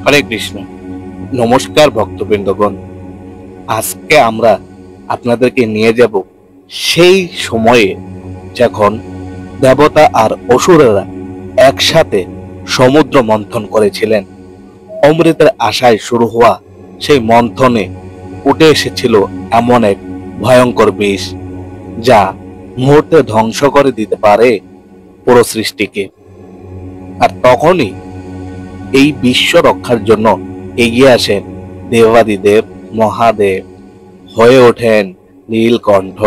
হরে কৃষ্ণ। নমস্কার ভক্তবৃন্দগণ। আজকে আমরা আপনাদেরকে নিয়ে যাব সেই সময়ে যখন দেবতা আর অসুরেরা একসাথে সমুদ্র মন্থন করেছিলেন। অমৃতের আশায় শুরু হওয়া সেই মন্থনে উঠে এসেছিল এমন এক ভয়ঙ্কর বিষ, যা মুহূর্তে ধ্বংস করে দিতে পারে পুরো সৃষ্টিকে। আর তখনই এই বিশ্ব রক্ষার জন্য এগিয়ে আসেন দেবাদিদেব মহাদেব, হয়ে ওঠেন নীলকণ্ঠ।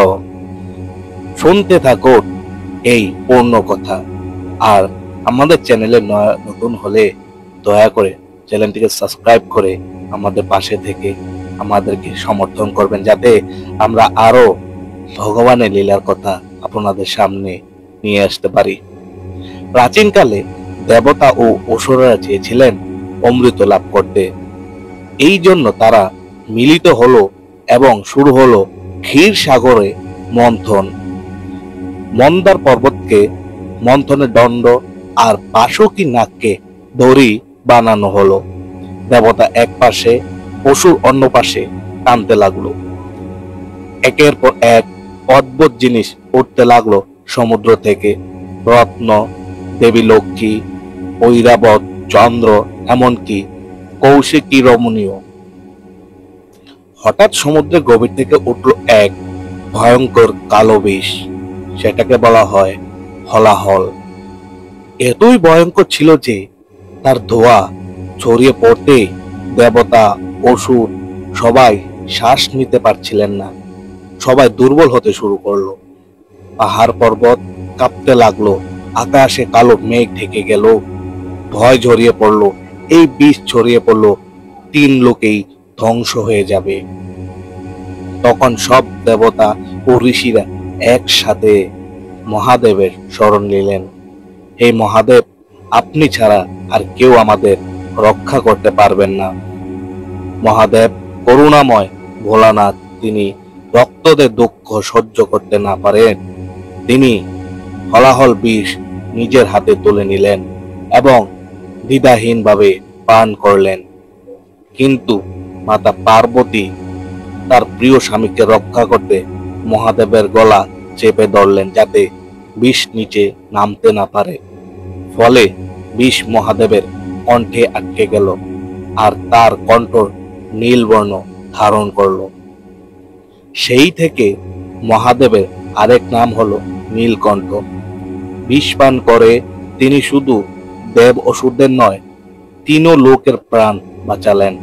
শুনতে থাকুন এই পূর্ণ কথা। আর আমাদের চ্যানেলে নতুন হলে দয়া করে চ্যানেলটিকে সাবস্ক্রাইব করে আমাদের পাশে থেকে আমাদেরকে সমর্থন করবেন, যাতে আমরা আরো ভগবানের লীলার কথা আপনাদের সামনে নিয়ে আসতে পারি। প্রাচীনকালে দেবতা ও অসুররা চেয়েছিলেন অমৃত লাভ করতে। এই জন্য তারা মিলিত হলো এবং শুরু হলো ক্ষীর সাগরে মন্থন। মন্দার পর্বতকে মন্থনের দণ্ড আর বাসুকী নাগকে দড়ি বানানো হলো। দেবতা এক পাশে, অসুর অন্য পাশে টানতে লাগলো। একের পর এক অদ্ভুত জিনিস উঠতে লাগলো সমুদ্র থেকে। রত্ন, দেবী লক্ষ্মী, ঐরাবত, চন্দ্র, এমনকি কৌশিকী রমণীয়। হঠাৎ সমুদ্রের গভীর থেকে উঠল এক ভয়ঙ্কর কালো বিষ। সেটাকে বলা হয় হলাহল। এতই ভয়ঙ্কর ছিল যে তার ধোঁয়া ছড়িয়ে পড়তে দেবতা, অসুর সবাই শ্বাস নিতে পারছিলেন না। সবাই দুর্বল হতে শুরু করলো। পাহাড় পর্বত কাঁপতে লাগলো, আকাশে কালো মেঘ ঢেকে গেল। ভয় ছড়িয়ে পড়লো। এই বিষ ছড়িয়ে পড়লো, 3 লোকেই ধ্বংস হয়ে যাবে। তখন সব দেবতা ও ঋষিরা একসাথে মহাদেবের শরণ নিলেন। হে মহাদেব, আপনি ছাড়া আর কেউ আমাদের রক্ষা করতে পারবেন না। মহাদেব করুণাময় ভোলানাথ, তিনি ভক্তদের দুঃখ সহ্য করতে না পারেন। তিনি হলাহল বিষ নিজের হাতে তুলে নিলেন এবং দ্বিধাহীনভাবে পান করলেন। কিন্তু মাতা পার্বতী তার প্রিয় স্বামীকে রক্ষা করতে মহাদেবের গলা চেপে ধরলেন, যাতে বিষ নিচে নামতে না পারে। ফলে বিষ মহাদেবের কণ্ঠে আটকে গেল আর তার কণ্ঠ নীলবর্ণ ধারণ করল। সেই থেকে মহাদেবের আরেক নাম হলো নীলকণ্ঠ। বিষ পান করে তিনি শুধু দেব অসুরদের নয়, 3 লোকের প্রাণ বাঁচালেন।